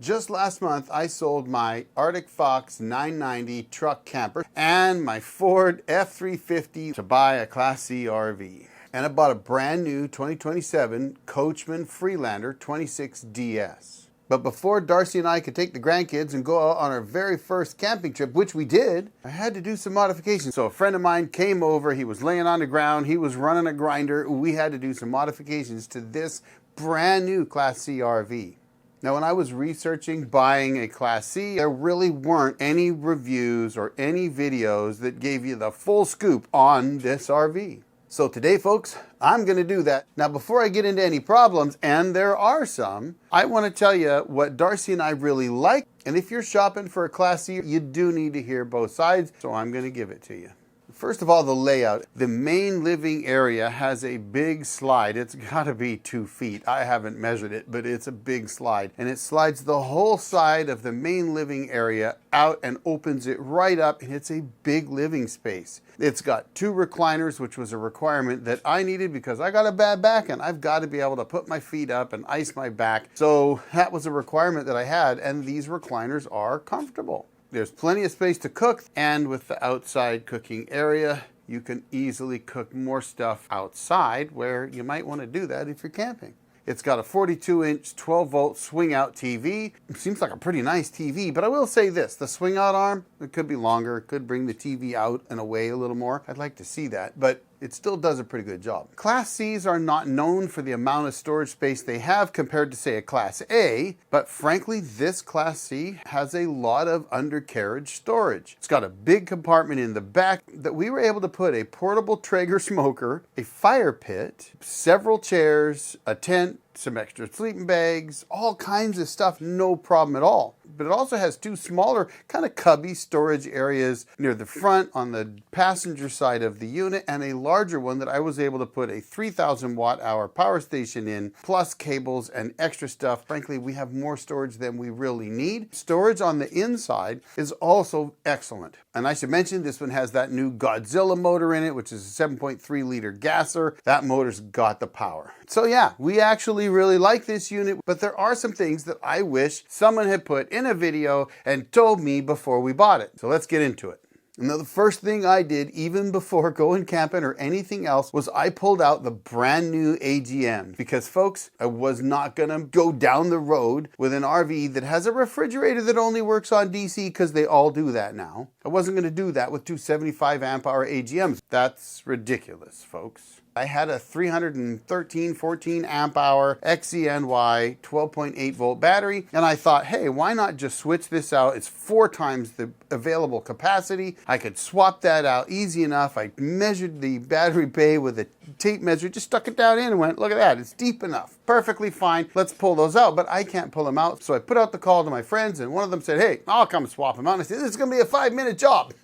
Just last month, I sold my ArcticFox 990 truck camper and my Ford F350 to buy a Class C RV. And I bought a brand new 2027 Coachman Freelander 26DS. But before Darcy and I could take the grandkids and go out on our very first camping trip, which we did, I had to do some modifications. So a friend of mine came over, he was laying on the ground, he was running a grinder. We had to do some modifications to this brand new Class C RV. Now, when I was researching buying a Class C, there really weren't any reviews or any videos that gave you the full scoop on this RV. So today, folks, I'm going to do that. Now, before I get into any problems, and there are some, I want to tell you what Darcy and I really like. And if you're shopping for a Class C, you do need to hear both sides, so I'm going to give it to you. First of all, the layout. The main living area has a big slide. It's got to be 2 feet. I haven't measured it, but it's a big slide. And it slides the whole side of the main living area out and opens it right up, and it's a big living space. It's got 2 recliners, which was a requirement that I needed because I got a bad back and I've got to be able to put my feet up and ice my back. So that was a requirement that I had, and these recliners are comfortable. There's plenty of space to cook, and with the outside cooking area, you can easily cook more stuff outside where you might want to do that if you're camping. It's got a 42-inch 12-volt swing-out TV. It seems like a pretty nice TV, but I will say this. The swing-out arm, it could be longer. It could bring the TV out and away a little more. I'd like to see that, but it still does a pretty good job. Class Cs are not known for the amount of storage space they have compared to, say, a Class A, but frankly, this Class C has a lot of undercarriage storage. It's got a big compartment in the back that we were able to put a portable Traeger smoker, a fire pit, several chairs, a tent, some extra sleeping bags, all kinds of stuff, no problem at all. But it also has 2 smaller kind of cubby storage areas near the front on the passenger side of the unit, and a larger one that I was able to put a 3,000 watt hour power station in, plus cables and extra stuff. Frankly, we have more storage than we really need. Storage on the inside is also excellent. And I should mention this one has that new Godzilla motor in it, which is a 7.3 liter gasser. That motor's got the power. So yeah, we actually really like this unit, but there are some things that I wish someone had put in a video and told me before we bought it. So let's get into it. Now, the first thing I did, even before going camping or anything else, was I pulled out the brand new AGM. Because, folks, I was not going to go down the road with an RV that has a refrigerator that only works on DC, because they all do that now. I wasn't going to do that with 2 75 amp hour AGMs. That's ridiculous, folks. I had a 14 amp hour XCNY 12.8 volt battery, and I thought, hey, why not just switch this out? It's 4 times the available capacity. I could swap that out easy enough. I measured the battery bay with a tape measure, just stuck it down in and went, look at that, it's deep enough. Perfectly fine. Let's pull those out, but I can't pull them out. So I put out the call to my friends, and one of them said, hey, I'll come swap them out. And I said, this is going to be a 5-minute job.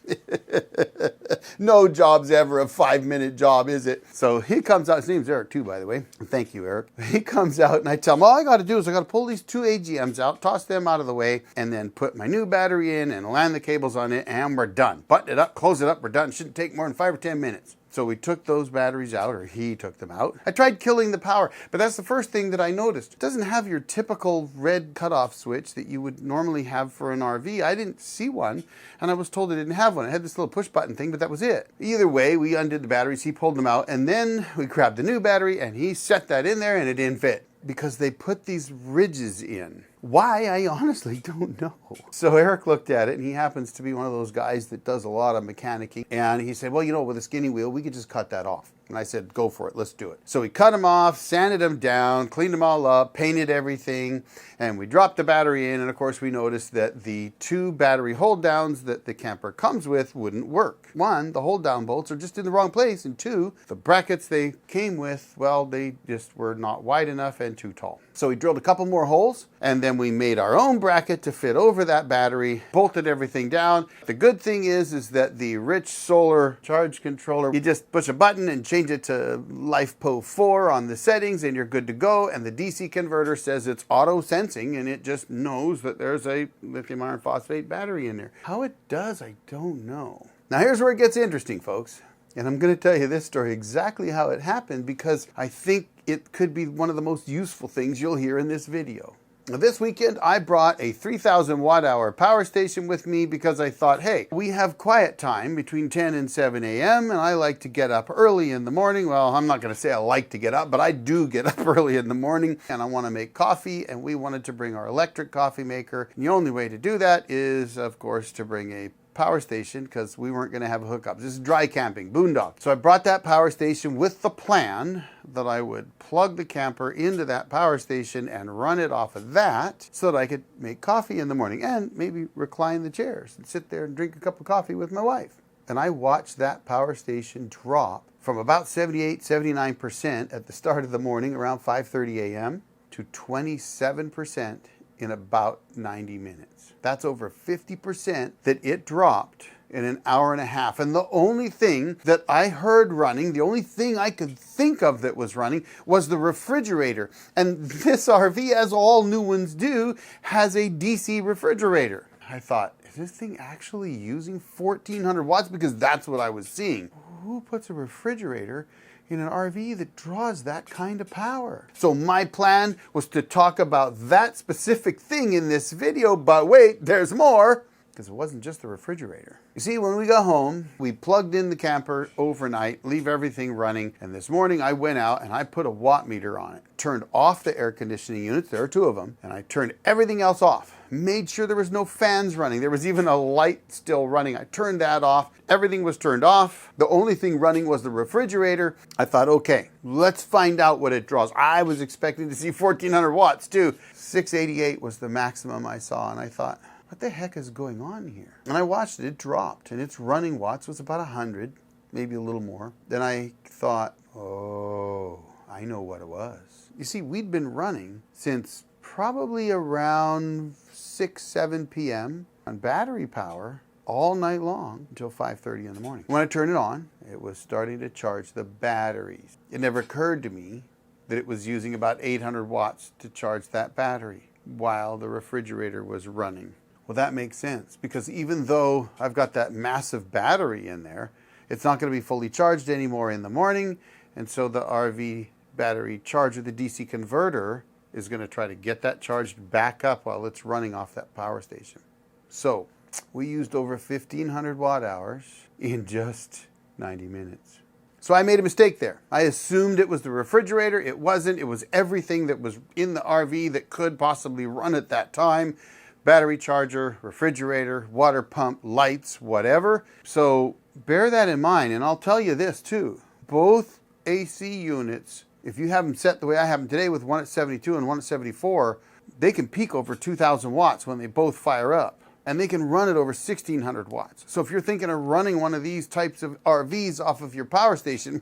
No job's ever a 5-minute job, is it? So he comes out, his name's Eric too, by the way. Thank you, Eric. He comes out and I tell him, all I got to do is I got to pull these 2 AGMs out, toss them out of the way, and then put my new battery in and land the cables on it, and we're done. Button it up, close it up, we're done. Shouldn't take more than 5 or 10 minutes. So we took those batteries out, or he took them out. I tried killing the power, but that's the first thing that I noticed. It doesn't have your typical red cutoff switch that you would normally have for an RV. I didn't see one, and I was told it didn't have one. It had this little push button thing, but that was it. Either way, we undid the batteries, he pulled them out, and then we grabbed the new battery, and he set that in there, and it didn't fit. Because they put these ridges in. Why, I honestly don't know. So Eric looked at it, and he happens to be one of those guys that does a lot of mechanicking, and he said, well, you know, with a skinny wheel, we could just cut that off. And I said, go for it, let's do it. So we cut them off, sanded them down, cleaned them all up, painted everything, and we dropped the battery in, and of course we noticed that the 2 battery hold downs that the camper comes with wouldn't work. 1, the hold down bolts are just in the wrong place, and 2, the brackets they came with, well, they just were not wide enough and too tall. So we drilled a couple more holes, and then we made our own bracket to fit over that battery, bolted everything down. The good thing is that the rich solar charge controller, you just push a button and change it to LifePo 4 on the settings, and you're good to go. And the DC converter says it's auto sensing, and it just knows that there's a lithium iron phosphate battery in there. How it does, I don't know. Now here's where it gets interesting, folks. And I'm going to tell you this story exactly how it happened, because I think it could be one of the most useful things you'll hear in this video. This weekend, I brought a 3,000 watt-hour power station with me because I thought, hey, we have quiet time between 10 and 7 a.m. and I like to get up early in the morning. Well, I'm not going to say I like to get up, but I do get up early in the morning and I want to make coffee, and we wanted to bring our electric coffee maker. And the only way to do that is, of course, to bring a power station because we weren't going to have a hookup. This is dry camping, boondock. So I brought that power station with the plan that I would plug the camper into that power station and run it off of that so that I could make coffee in the morning and maybe recline the chairs and sit there and drink a cup of coffee with my wife. And I watched that power station drop from about 78, 79% at the start of the morning around 5:30 a.m. to 27% in about 90 minutes. That's over 50% that it dropped in an hour and a half. And the only thing that I heard running, the only thing I could think of that was running was the refrigerator. And this RV, as all new ones do, has a DC refrigerator. I thought, is this thing actually using 1,400 watts? Because that's what I was seeing. Who puts a refrigerator in an RV that draws that kind of power? So my plan was to talk about that specific thing in this video, but wait, there's more, because it wasn't just the refrigerator. You see, when we got home, we plugged in the camper overnight, leave everything running, and this morning I went out and I put a watt meter on it, turned off the air conditioning units, there are two of them, and I turned everything else off. Made sure there was no fans running. There was even a light still running. I turned that off. Everything was turned off. The only thing running was the refrigerator. I thought, okay, let's find out what it draws. I was expecting to see 1,400 watts too. 688 was the maximum I saw, and I thought, what the heck is going on here? And I watched it, it dropped, and its running watts was about 100, maybe a little more. Then I thought, oh, I know what it was. You see, we'd been running since probably around 6, 7 p.m. on battery power all night long until 5:30 in the morning. When I turned it on, it was starting to charge the batteries. It never occurred to me that it was using about 800 watts to charge that battery while the refrigerator was running. Well, that makes sense, because even though I've got that massive battery in there, it's not going to be fully charged anymore in the morning, and so the RV battery charger, the DC converter, is going to try to get that charged back up while it's running off that power station. So we used over 1,500 watt hours in just 90 minutes. So I made a mistake there. I assumed it was the refrigerator. It wasn't. It was everything that was in the RV that could possibly run at that time. Battery charger, refrigerator, water pump, lights, whatever. So bear that in mind. And I'll tell you this too. Both AC units, if you have them set the way I have them today with one at 72 and one at 74, they can peak over 2,000 watts when they both fire up. And they can run at over 1,600 watts. So if you're thinking of running one of these types of RVs off of your power station,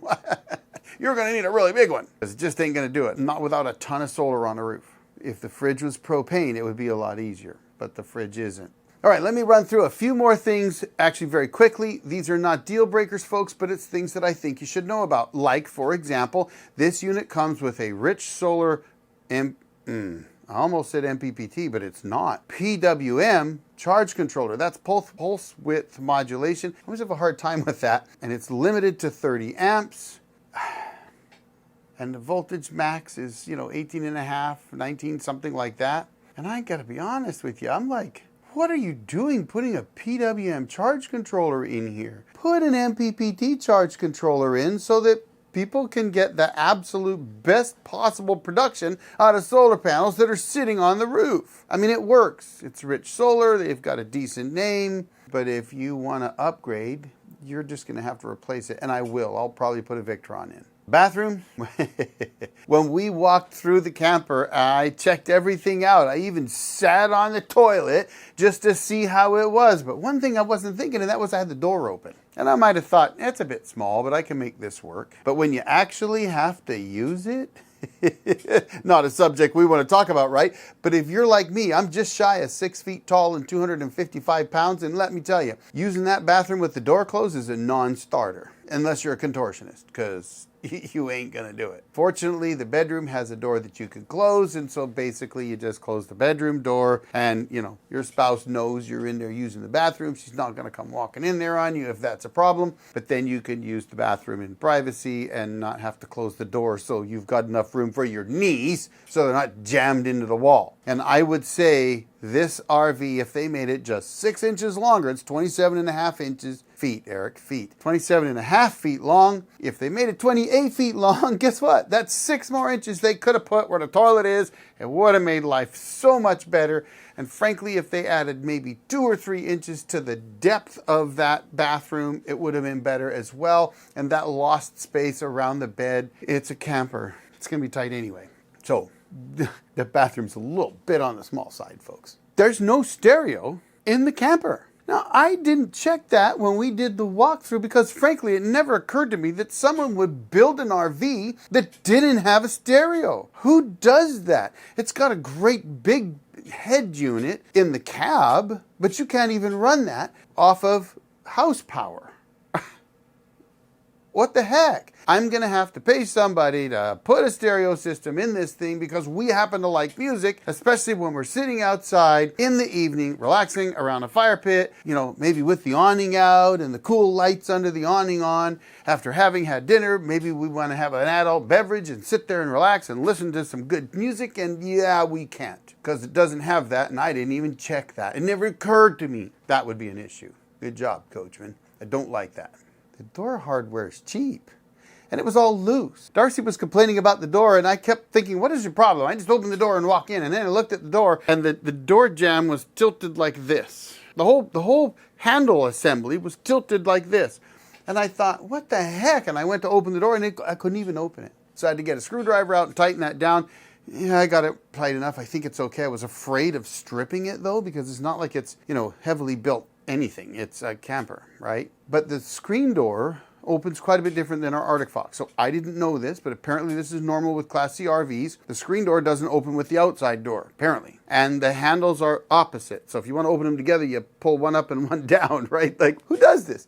you're going to need a really big one, because it just ain't going to do it. Not without a ton of solar on the roof. If the fridge was propane, it would be a lot easier, but the fridge isn't. All right, let me run through a few more things actually very quickly. These are not deal breakers, folks, but it's things that I think you should know about. Like, for example, this unit comes with a rich solar, I almost said MPPT, but it's not. PWM charge controller. That's pulse width modulation. I always have a hard time with that. And it's limited to 30 amps. And the voltage max is, 18 and a half, 19, something like that. And I got to be honest with you, I'm like, what are you doing putting a PWM charge controller in here? Put an MPPT charge controller in so that people can get the absolute best possible production out of solar panels that are sitting on the roof. I mean, it works. It's Rich Solar. They've got a decent name. But if you want to upgrade, you're just going to have to replace it. And I will. I'll probably put a Victron in. Bathroom. When we walked through the camper, I checked everything out. I even sat on the toilet just to see how it was. But one thing I wasn't thinking, and that was I had the door open. And I might have thought, it's a bit small, but I can make this work. But when you actually have to use it, not a subject we want to talk about, right? But if you're like me, I'm just shy of 6 feet tall and 255 pounds. And let me tell you, using that bathroom with the door closed is a non-starter. unless you're a contortionist, because you ain't gonna do it. Fortunately, the bedroom has a door that you can close, and so basically you just close the bedroom door, and you know, your spouse knows you're in there using the bathroom. She's not gonna come walking in there on you if that's a problem, but then you can use the bathroom in privacy and not have to close the door, so you've got enough room for your knees so they're not jammed into the wall. And I would say this RV, if they made it just 6 inches longer, it's 27.5 feet, Eric, feet. 27.5 feet long. If they made it 28 feet long, guess what? That's 6 more inches they could have put where the toilet is. It would have made life so much better. And frankly, if they added maybe 2 or 3 inches to the depth of that bathroom, it would have been better as well. And that lost space around the bed, it's a camper. It's going to be tight anyway. So the bathroom's a little bit on the small side, folks. There's no stereo in the camper. Now, I didn't check that when we did the walkthrough because, frankly, it never occurred to me that someone would build an RV that didn't have a stereo. Who does that? It's got a great big head unit in the cab, but you can't even run that off of house power. What the heck? I'm going to have to pay somebody to put a stereo system in this thing because we happen to like music, especially when we're sitting outside in the evening, relaxing around a fire pit, you know, maybe with the awning out and the cool lights under the awning on. After having had dinner, maybe we want to have an adult beverage and sit there and relax and listen to some good music. And yeah, we can't because it doesn't have that. And I didn't even check that. It never occurred to me that would be an issue. Good job, Coachman. I don't like that. The door hardware is cheap. And it was all loose. Darcy was complaining about the door, and I kept thinking, what is your problem? I just opened the door and walk in, and then I looked at the door, and the door jamb was tilted like this. The whole handle assembly was tilted like this. And I thought, what the heck? And I went to open the door, and I couldn't even open it. So I had to get a screwdriver out and tighten that down. Yeah, I got it tight enough. I think it's okay. I was afraid of stripping it, though, because it's not like it's, you know, heavily built anything. It's a camper, right? But the screen door opens quite a bit different than our ArcticFox. So I didn't know this, but apparently this is normal with Class C RVs. The screen door doesn't open with the outside door, apparently. And the handles are opposite. So if you want to open them together, you pull one up and one down, right? Like, who does this?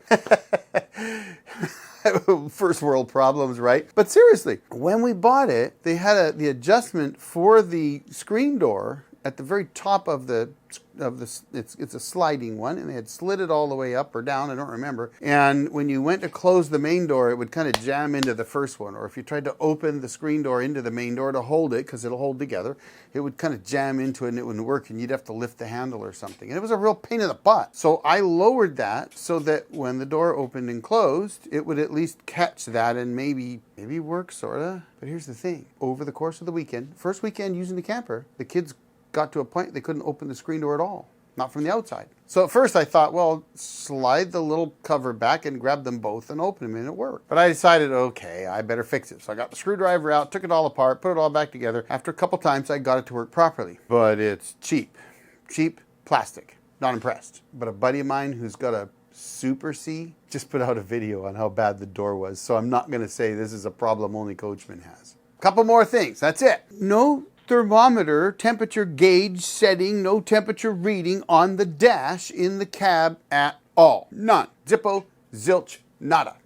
First world problems, right? But seriously, when we bought it, they had the adjustment for the screen door at the very top of the it's a sliding one, and they had slid it all the way up or down, I don't remember. And when you went to close the main door, it would kind of jam into the first one. Or if you tried to open the screen door into the main door to hold it, because it'll hold together, it would kind of jam into it and it wouldn't work, and you'd have to lift the handle or something. And it was a real pain in the butt. So I lowered that so that when the door opened and closed, it would at least catch that and maybe work, sort of. But here's the thing. Over the course of the weekend, first weekend using the camper, the kids got to a point they couldn't open the screen door at all, not from the outside. So at first I thought, well, slide the little cover back and grab them both and open them, and it worked. But I decided, okay, I better fix it. So I got the screwdriver out, took it all apart, put it all back together. After a couple times, I got it to work properly. But it's cheap plastic. Not impressed. But a buddy of mine who's got a Super C just put out a video on how bad the door was. So I'm not going to say this is a problem only Coachman has. Couple more things. That's it. No thermometer, temperature gauge setting, no temperature reading on the dash in the cab at all. None. Zippo, zilch, nada.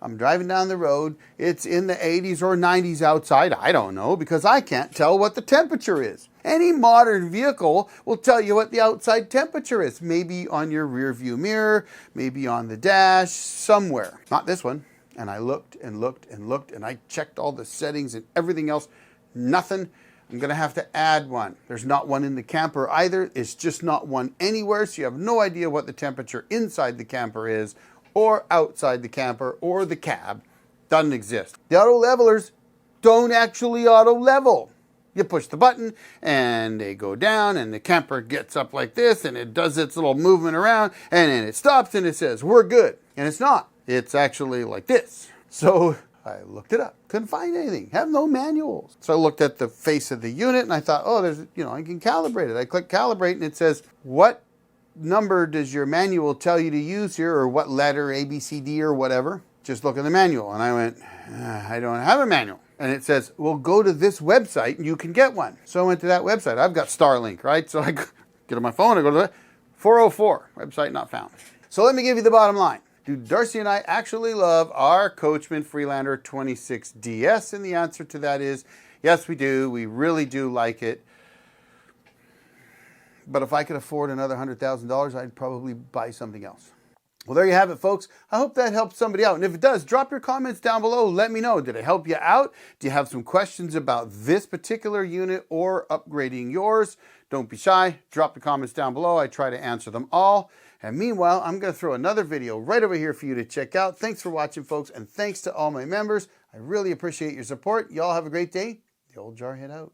I'm driving down the road. It's in the 80s or 90s outside. I don't know, because I can't tell what the temperature is. Any modern vehicle will tell you what the outside temperature is. Maybe on your rear view mirror, maybe on the dash, somewhere. Not this one. And I looked and looked and looked, and I checked all the settings and everything else. Nothing. I'm going to have to add one. There's not one in the camper either. It's just not one anywhere, so you have no idea what the temperature inside the camper is or outside the camper or the cab. Doesn't exist. The auto levelers don't actually auto level. You push the button and they go down and the camper gets up like this and it does its little movement around and then it stops and it says, we're good. And it's not. It's actually like this. So I looked it up. Couldn't find anything. Have no manuals. So I looked at the face of the unit and I thought, oh, there's, I can calibrate it. I click calibrate and it says, what number does your manual tell you to use here, or what letter, A, B, C, D, or whatever? Just look at the manual. And I went, I don't have a manual. And it says, well, go to this website and you can get one. So I went to that website. I've got Starlink, right? So I get on my phone, I go to the 404, website not found. So let me give you the bottom line. Do Darcy and I actually love our Coachman Freelander 26DS? And the answer to that is yes, we do. We really do like it. But if I could afford another $100,000, I'd probably buy something else. Well, there you have it, folks. I hope that helped somebody out. And if it does, drop your comments down below. Let me know. Did it help you out? Do you have some questions about this particular unit or upgrading yours? Don't be shy. Drop the comments down below. I try to answer them all. And meanwhile, I'm going to throw another video right over here for you to check out. Thanks for watching, folks. And thanks to all my members. I really appreciate your support. Y'all have a great day. The old Jarhead out.